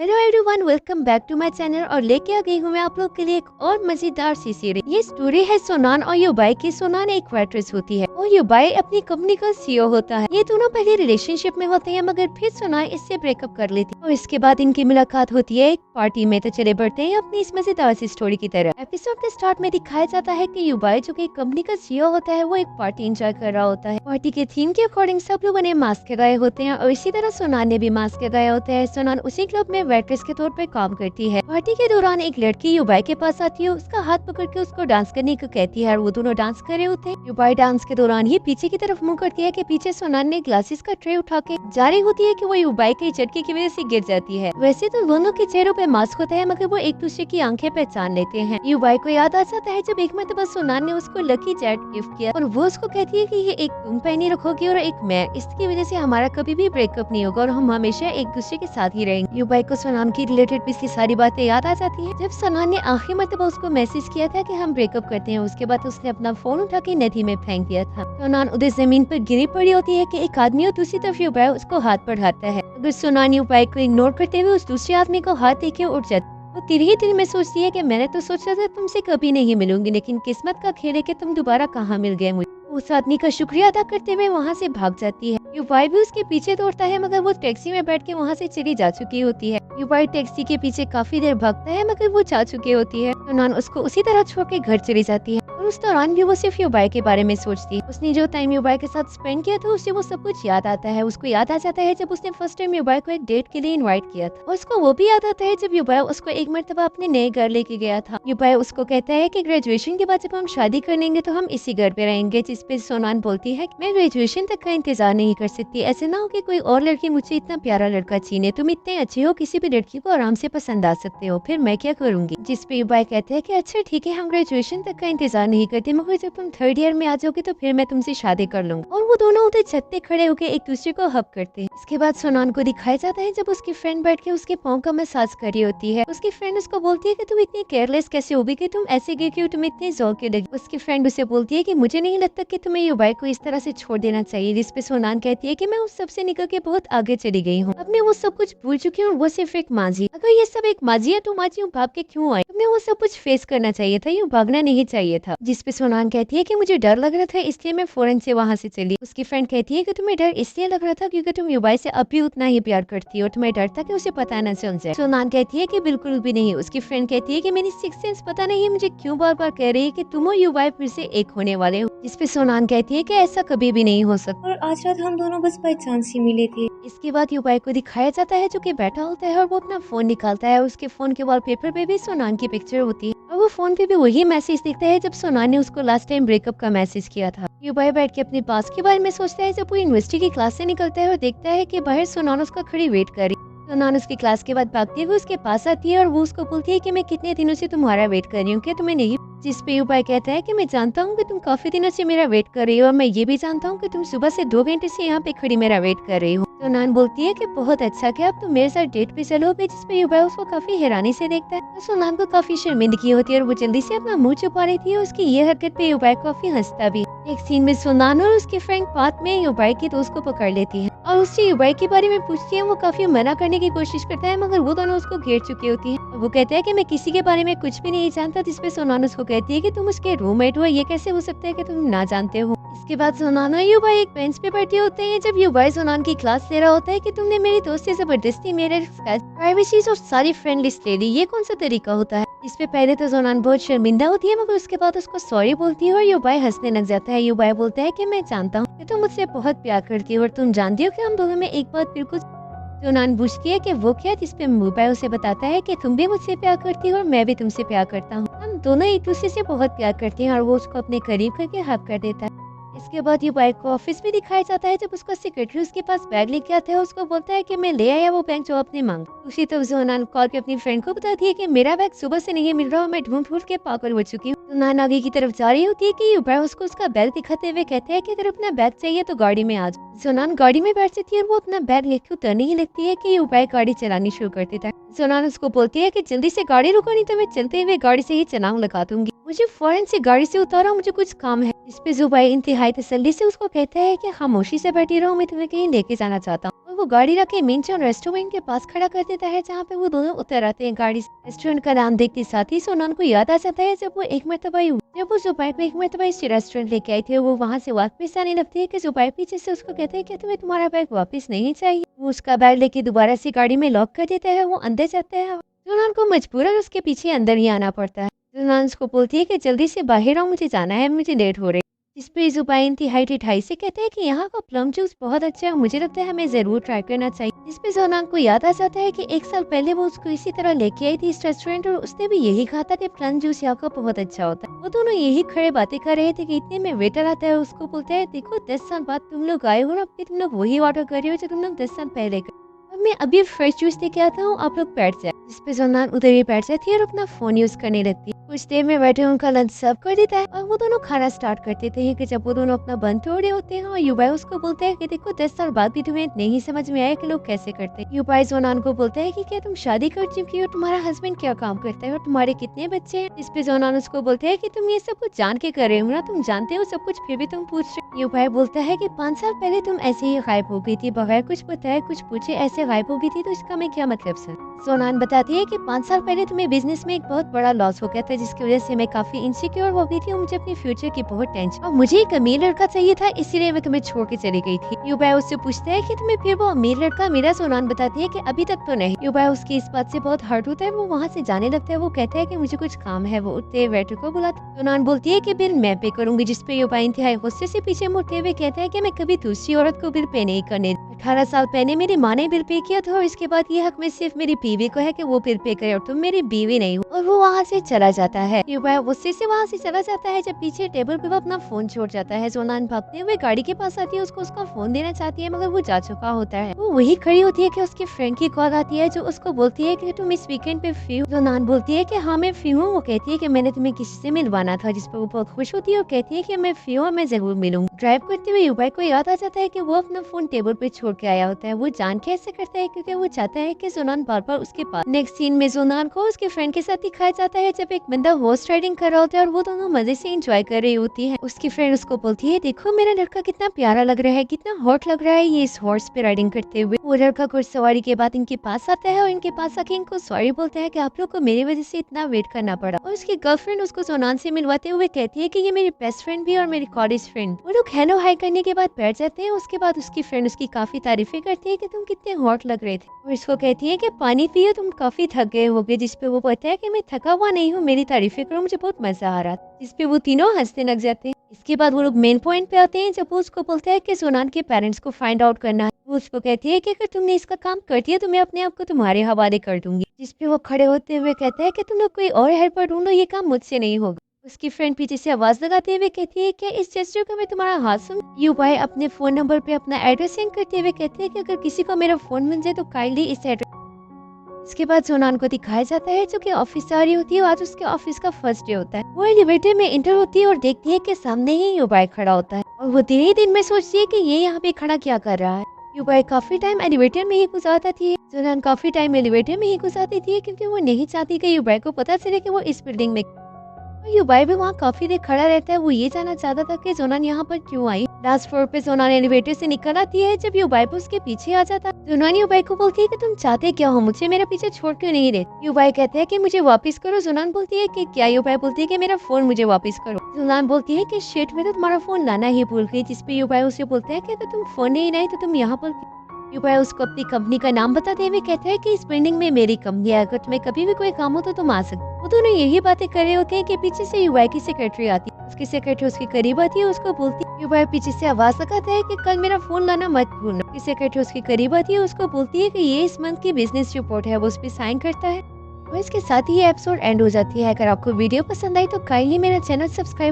Hello everyone, welcome back to my channel और लेके आ गई हूँ मैं आप लोग के लिए एक और मजेदार सी सीरीज। ये स्टोरी है सोनान और युबाई की। सोनान एक वेट्रेस होती है और युबाई अपनी कंपनी का सीईओ होता है। ये दोनों पहले रिलेशनशिप में होते हैं मगर फिर सोनान इससे ब्रेकअप कर लेती है और इसके बाद इनकी मुलाकात होती है एक पार्टी में। तो चले बढ़ते हैं अपनी इस मजेदार सी स्टोरी की तरफ। एपिसोड के स्टार्ट में दिखाया जाता है कि युबाई जो कि कंपनी का सीईओ होता है वो एक पार्टी एंजॉय कर रहा होता है। पार्टी के थीम के अकॉर्डिंग सब लोगों ने मास्क लगाए होते हैं और इसी तरह सोनान ने भी मास्क लगाया होता है। सोनान उसी क्लब में वेट्रेस के तौर पर काम करती है। पार्टी के दौरान एक लड़की युबाई के पास आती है, उसका हाथ पकड़ के उसको डांस करने को कहती है और वो दोनों डांस कर रहे होते हैं। युबाई डांस के दौरान ये पीछे की तरफ मुंह करती है कि पीछे सोनान ने ग्लासेस का ट्रे उठा के जा रही होती है कि वो युबाई के झटके की वजह से गिर जाती है। वैसे तो दोनों के चेहरों पे मास्क होता है मगर वो एक दूसरे की आंखें पहचान लेते हैं। युबाई को याद आ जाता है जब एक मरतबा सोनान ने उसको लकी जैट गिफ्ट किया और वो उसको कहती है कि ये एक तुम पहनी रखोगी और एक मैं, इसकी वजह से हमारा कभी भी ब्रेकअप नहीं होगा और हम हमेशा एक दूसरे के साथ ही रहेंगे। युबाई को सोनान की रिलेटेड पिछली सारी बातें याद आ जाती है। जब सोनान ने आखिरी मरतबा उसको मैसेज किया था कि हम ब्रेकअप करते हैं, उसके बाद उसने अपना फोन उठा के नदी में फेंक दिया था। सोनान उधर जमीन पर गिरी पड़ी होती है कि एक आदमी और दूसरी तरफ युबाई उसको हाथ बढ़ाता है। अगर सोनान युबाई को इग्नोर करते हुए उस दूसरे आदमी को हाथ देके उठ जाती वो तिर ही दिल में सोचती है कि मैंने तो सोचा था तुमसे कभी नहीं मिलूंगी, लेकिन किस्मत का खेल है कि तुम दोबारा कहाँ मिल गए मुझे। उस आदमी का शुक्रिया अदा करते हुए वहाँ से भाग जाती है। युबाई भी उसके पीछे दौड़ता है मगर वो टैक्सी में बैठ के वहाँ से चली जा चुकी होती है। युबाई टैक्सी के पीछे काफी देर भागता है मगर वो जा चुकी होती है। सोनान उसको उसी तरह छोड़ के घर चली जाती है और उस दौरान भी वो सिर्फ युबाई के बारे में सोचती है। उसने जो टाइम युबाई के साथ स्पेंड किया था उसे वो सब कुछ याद आता है। उसको याद आ जाता है जब उसने फर्स्ट टाइम युबाई को एक डेट के लिए इनवाइट किया था और उसको वो भी याद आता है जब युबाई उसको एक मरतबा अपने नए घर लेके गया था। युबाई उसको कहता है कि ग्रेजुएशन के बाद जब हम शादी कर लेंगे तो हम इसी घर पे रहेंगे, जिसपे सोनान बोलती है मैं ग्रेजुएशन तक का इंतजार नहीं कर सकती, ऐसे ना हो कि कोई और लड़की मुझे इतना प्यारा लड़का छीने, तुम इतने अच्छे हो, किसी भी लड़की को आराम से पसंद आ सकते हो, फिर मैं क्या करूंगी। जिसपे युबाई कहते हैं कि अच्छा ठीक है, हम ग्रेजुएशन तक का इंतजार नहीं करते मगर जब तुम थर्ड ईयर में आ जाओगे तो फिर मैं तुमसे शादी कर लूंगी। और वो दोनों उधर छत पे खड़े होकर एक दूसरे को हग करते हैं। इसके बाद सोनान को दिखाया जाता है जब उसकी फ्रेंड बैठ के उसके पाँव का मसाज कर रही होती है। उसकी फ्रेंड उसको बोलती है कि तुम इतनी केयरलेस कैसे हो गई कि तुम ऐसे गिर के तुम्हें इतने जोर के लगी। उसकी फ्रेंड उसे बोलती है कि मुझे नहीं लगता कि तुम्हें युबाई को इस तरह से छोड़ देना चाहिए। जिसपे सोनान कहती है कि मैं उस सब से निकल के बहुत आगे चली गई हूँ, अब मैं वो सब कुछ भूल चुकी हूँ और वो सिर्फ एक माजी। अगर ये सब एक माजी है तो माजी यूँ भाग के क्यों आई, तुम्हें वो सब कुछ फेस करना चाहिए था, यूँ भागना नहीं चाहिए था। जिसपे सोनान कहती है कि मुझे डर लग रहा था इसलिए मैं फौरन से वहाँ से चली। उसकी फ्रेंड कहती है कि तुम्हें डर इसलिए लग रहा था क्योंकि तुम युबाई से अब भी उतना ही प्यार करती हो, तुम्हें डर था कि उसे पता न चल जाए। सोनान कहती है कि बिल्कुल भी नहीं। उसकी फ्रेंड कहती है कि मेरी सिक्स सेंस पता नहीं मुझे क्यों बार बार कह रही है कि तुम और युबाई फिर से एक होने वाले हो। जिसपे सोनान कहती है कि ऐसा कभी भी नहीं हो सकता और आज रात हम दोनों बस बाय चांस ही मिले थे। इसके बाद युबाई को दिखाया जाता है जो कि बैठा होता है और वो अपना फोन निकालता है। उसके फोन के वॉलपेपर पे भी सोनान की पिक्चर होती है और वो फोन पे भी वही मैसेज दिखता है जब सोनान ने उसको लास्ट टाइम ब्रेकअप का मैसेज किया था। युबाई बैठ के अपने पास के बारे में सोचता है जब वो यूनिवर्सिटी की क्लास से निकलता है और देखता है कि बाहर सोनान उसका खड़ी वेट कर रही है। सोनान उसकी क्लास के बाद भागते हुए उसके पास आती है और वो उसको बोलती है कि मैं कितने दिनों से तुम्हारा वेट कर रही हूँ, क्या तुम्हें नहीं। जिसपे युबाई कहता है कि मैं जानता हूँ कि तुम काफी दिनों से मेरा वेट कर रही हो और मैं ये भी जानता हूँ कि तुम सुबह से 2 घंटे से यहाँ पे खड़ी मेरा वेट कर रही हो। सोनान बोलती है कि बहुत अच्छा क्या अब तुम मेरे साथ डेट पे चलोगे। जिसपे युबाई उसको काफी हैरानी से देखता है तो सोनान को काफी शर्मिंदगी होती है और वो जल्दी से अपना मुंह छुपा रही थी। उसकी ये हरकत पे युबाई काफी हंसता भी। एक सीन में सोनान और उसकी फ्रेंड पाथ में युबाई के दोस्त को पकड़ लेती है और उससे युबाई के बारे में पूछती है। वो काफी मना करने की कोशिश करता है मगर वो दोनों उसको घेर चुकी होती है। वो कहता है कि मैं किसी के बारे में कुछ भी नहीं जानता। जिसपे सोनान उसको कहती है कि तुम उसके रूममेट हो, ये कैसे हो सकता है कि तुम ना जानते हो। इसके बाद सोनान और युबाई एक बेंच पे बैठे होते हैं जब युबाई सोनान की क्लास ले रहा होता है कि तुमने मेरी दोस्त से जबरदस्ती मेरे प्राइवेसी और सारी फ्रेंड लिस्ट ले ली, ये कौन सा तरीका होता है। इसपे पहले तो सोनान बहुत शर्मिंदा होती है मगर उसके बाद उसको सॉरी बोलती है और युबाई हंसने लग जाता है। युबाई बोलता है कि मैं जानता हूँ कि तुम मुझसे बहुत प्यार करती हो और तुम जानती हो कि हम दोनों में एक बात बिल्कुल। सोनान पूछती है कि वो क्या। जिसपे युबाई उसे बताता है कि तुम भी मुझसे प्यार करती हो और मैं भी तुमसे प्यार करता हूँ, हम दोनों एक दूसरे से बहुत प्यार करते हैं और वो उसको अपने करीब करके हक कर देता है। इसके बाद युबाई को ऑफिस में दिखाया जाता है जब उसका सेक्रेटरी उसके पास बैग लेके आता है। उसको बोलता है कि मैं ले आया वो बैग जो आपने मांगा। उसी तरफ सोनान कॉल पे अपनी फ्रेंड को बताती है कि मेरा बैग सुबह से नहीं मिल रहा और मैं ढूंढ ढूंढ के पागल हो चुकी हूँ। सोनान आगे की तरफ जा रही होती है कि युबाई उसको उसका बैग दिखाते हुए कहते हैं कि अगर अपना बैग चाहिए तो गाड़ी में आ जाओ। सोनान गाड़ी में बैठ जाती है और वो अपना बैग लेके उतरने ही लगती है कि युबाई गाड़ी चलानी शुरू कर देता है। सोनान उसको बोलती है कि जल्दी से गाड़ी रुको नहीं तो मैं चलते हुए गाड़ी से ही चलाऊं लगा दूंगी, मुझे फौरन से गाड़ी से उतारो, मुझे कुछ काम है। इस पे युबाई इंतहाई तसल्ली से उसको कहता है कि खामोशी से बैठी रहो, मैं तुम्हें कहीं लेके जाना चाहता हूँ। और वो गाड़ी रख के मिनचान रेस्टोरेंट के पास खड़ा कर देता है, जहाँ पे वो दोनों उतर आते हैं गाड़ी से। रेस्टोरेंट का नाम देखते साथ ही सोनान को याद आ जाता है जब वो एक मरतबा जुबैर को एक मरतबा इस रेस्टोरेंट लेके आए थे। वो वहाँ से वापस आने लगती है कि जुबैर पीछे से उसको कहते हैं कि तुम्हें तुम्हारा बैग वापस नहीं चाहिए। वो उसका बैग लेके दोबारा से गाड़ी में लॉक कर देता है। वो अंदर जाता है। सोनान को मजबूरन उसके पीछे अंदर ही आना पड़ता है। सोनान उसको बोलती है कि जल्दी से बाहर आओ, मुझे जाना है, मुझे लेट हो रही। जिस पे जुबैर इंतहाई ठिठाई से कहते हैं कि यहाँ का प्लम जूस बहुत अच्छा है, मुझे लगता है हमें जरूर ट्राई करना चाहिए। जिस पे सोनान को याद आ जाता है कि 1 साल पहले वो उसको इसी तरह लेके आई थी इस रेस्टोरेंट, और उसने भी यही कहा था कि प्लम जूस यहाँ का बहुत अच्छा होता है। वो दोनों यही खड़े बातें कर रहे थे कि इतने में वेटर आता है। उसको बोलता है देखो 10 साल बाद तुम लोग आए हो और अब तुम लोग वही ऑर्डर कर रहे हो जो तुम लोग 10 साल पहले कर। अब मैं अभी फ्रेश जूस लेके आता हूँ, आप लोग बैठ जाए। जिस पे सोनान उधर ही बैठ जाती है और अपना फोन यूज करने लगती है। कुछ देर में बैठे उनका लंच सर्व कर देता है और वो दोनों खाना स्टार्ट कर देते हैं कि जब वो दोनों अपना बंद तोड़े होते हैं और युबाई उसको बोलते हैं कि देखो 10 साल बाद भी तुम्हें नहीं समझ में आया कि लोग कैसे करते हैं। युबाई सोनान को बोलता है कि क्या तुम शादी कर चुकी हो, तुम्हारा हस्बैंड क्या काम करता है और तुम्हारे कितने बच्चे हैं। इस पे सोनान उसको बोलते है कि तुम ये सब कुछ जान के कर रहे हो ना, तुम जानते हो सब कुछ फिर भी तुम पूछ रहे हो। युबाई बोलता है कि 5 साल पहले तुम ऐसे ही गायब हो गई थी, बगैर कुछ बताए कुछ पूछे ऐसे गायब हो गई थी, तो इसका मैं क्या मतलब सर। सोनान बताती है कि 5 साल पहले तुम्हें बिजनेस में एक बहुत बड़ा लॉस हो गया था, जिसकी वजह से मैं काफी इनसिक्योर हो गई थी और मुझे अपने फ्यूचर की बहुत टेंशन, और मुझे एक अमीर लड़का चाहिए था, इसीलिए मैं तुम्हें छोड़ के चली गई थी। युबाई उससे पूछता है कि तुम्हें फिर वो अमीर लड़का मेरा। सोनान बताती है कि अभी तक तो नहीं। युबाई उसकी इस बात से बहुत हर्ट होता है। वो वहाँ से जाने लगता है। वो कहता है कि मुझे कुछ काम है। वो उठते वेटर को बुलाता। सोनान बोलती है कि बिल मैं पे करूंगी, जिसपे युबाई इंतहाई गुस्से से पीछे मुड़ते हुए कहता है कि मैं कभी दूसरी औरत को बिल पे नहीं करने। 18 साल पहले मेरी माँ ने बिल पे किया था और इसके बाद ये हक में सिर्फ मेरी बीवी को है कि वो बिल पे करे और तुम मेरी बीवी नहीं हो। और वो वहाँ से चला जाता है। युबाई गुस्से से वहाँ से चला जाता है। जब पीछे टेबल पे वो अपना फोन छोड़ जाता है, सोनान भागते हुए गाड़ी के पास आती है, उसको उसका फोन देना चाहती है मगर वो जा चुका होता है। वो वही खड़ी होती है कि उसकी फ्रेंड की कॉल आती है जो उसको बोलती है कि तुम इस वीकेंड पे फ्री हो। सोनान बोलती है कि हाँ मैं फ्री हूँ। वो कहती है कि मैंने तुम्हें किसी से मिलवाना था, जिसपे वो बहुत खुश होती है और कहती है कि मैं फ्री हूँ, मैं जरूर मिलूंगी। ड्राइव करते हुए युबाई को याद आ जाता है कि वो अपना फोन टेबल पे छोड़ के आया होता है। वो जान के ऐसे करता है क्योंकि वो चाहता है कि सोनान बार बार उसके पास। नेक्स्ट सीन में सोनान को उसके फ्रेंड के साथ दिखाया जाता है जब एक बंदा हॉर्स राइडिंग कर रहा होता है और वो दोनों मजे से एंजॉय कर रही होती है। उसकी फ्रेंड उसको बोलती है देखो मेरा लड़का कितना प्यारा लग रहा है, कितना हॉट लग रहा है ये इस हॉर्स पे राइडिंग करते हुए। वो लड़का घुड़सवारी के बाद इनके पास आता है और इनके पास आके इनको सॉरी बोलता है कि आप लोग को मेरी वजह से इतना वेट करना पड़ा। और उसकी गर्लफ्रेंड उसको सोनान से मिलवाते हुए कहती है कि ये मेरी बेस्ट फ्रेंड भी और मेरी कॉलेज फ्रेंड। वो लोग हेलो हाई करने के बाद बैठ जाते हैं। उसके बाद उसकी फ्रेंड उसकी काफी तारीफें करती है कि तुम कितने हॉट लग रहे थे और इसको कहती है कि पानी पियो, तुम काफी थक गए होगे। जिसपे वो कहता है कि मैं थका हुआ नहीं हूँ, मेरी तारीफें करो, मुझे बहुत मजा आ रहा था। जिसपे वो तीनों हंसने लग जाते हैं। इसके बाद वो लोग मेन पॉइंट पे आते हैं जब वो उसको बोलता है कि सोनान के पेरेंट्स को फाइंड आउट करना है। वो उसको कहती है कि अगर तुमने इसका काम कर दिया तो मैं अपने आप को तुम्हारे हवाले कर दूंगी। जिसपे वो खड़े होते हुए कहता है कि तुम लोग कोई और हेल्पर ढूंढो, ये काम मुझसे नहीं होगा। उसकी फ्रेंड पीछे से आवाज लगाते हुए कहती है कि इस जेस्चर का मैं तुम्हारा हाथ सुन। युबाई अपने फोन नंबर पे अपना एड्रेस सेंड करते हुए कहते हैं कि अगर किसी को मेरा फोन मिल जाए तो काइंडली इस एड्रेस। इसके बाद सोनान को दिखाया जाता है जो कि ऑफिस आ रही होती है। आज उसके ऑफिस का फर्स्ट डे होता है। वो एलिवेटर में एंटर होती है और देखती है कि सामने ही युबाई खड़ा होता है और वो दिन ही दिन में सोचती है कि ये यहाँ पे खड़ा क्या कर रहा है। युबाई काफी टाइम एलिवेटर में ही गुजारता थी। सोनान काफी टाइम एलिवेटर में ही गुजारती थी क्योंकि वो नहीं चाहती कि युबाई को पता चले कि वो इस बिल्डिंग में। युबाई भी वहाँ काफी देर खड़ा रहता है। वो ये जानना चाहता था कि सोनान यहाँ पर क्यों आई। लास्ट फ्लोर पे सोनान एलिवेटर से निकल आती है जब युबाई पे उसके पीछे आ जाता। सोनान युबाई को बोलती है कि तुम चाहते क्या हो, मुझे मेरा पीछे छोड़ क्यों नहीं रहे। युबाई कहते हैं कि मुझे वापस करो। सोनान बोलती है कि क्या। युबाई बोलती है कि मेरा फोन मुझे वापस करो। सोनान बोलती है कि शिट, मैं तो तुम्हारा फोन लाना ही भूल गई। जिसपे युबाई उसे बोलते हैं कि अगर तुम फोन नहीं लाई तो तुम यहाँ पर। युबाई उसको अपनी कंपनी का नाम बताते हुए कहता है कि इस बिल्डिंग में मेरी कंपनी है, अगर तुम्हें कभी भी कोई काम हो तो तुम आ सकते। वो दोनों यही बातें कर रहे होते हैं कि पीछे से युबाई की सेक्रेटरी आती है। उसकी सेक्रेटरी उसके करीब आती है, उसको बोलती है। युबाई पीछे से आवाज लगाता है कि कल मेरा फोन लाना मत भूलना। उसकी सेक्रेटरी उसके करीब आती है, उसको बोलती है कि ये इस मंथ की बिजनेस रिपोर्ट है। वो उस पर साइन करता है और इसके साथ ही ये एपिसोड एंड हो जाती है। अगर आपको वीडियो पसंद आई तो काइंडली मेरा चैनल सब्सक्राइब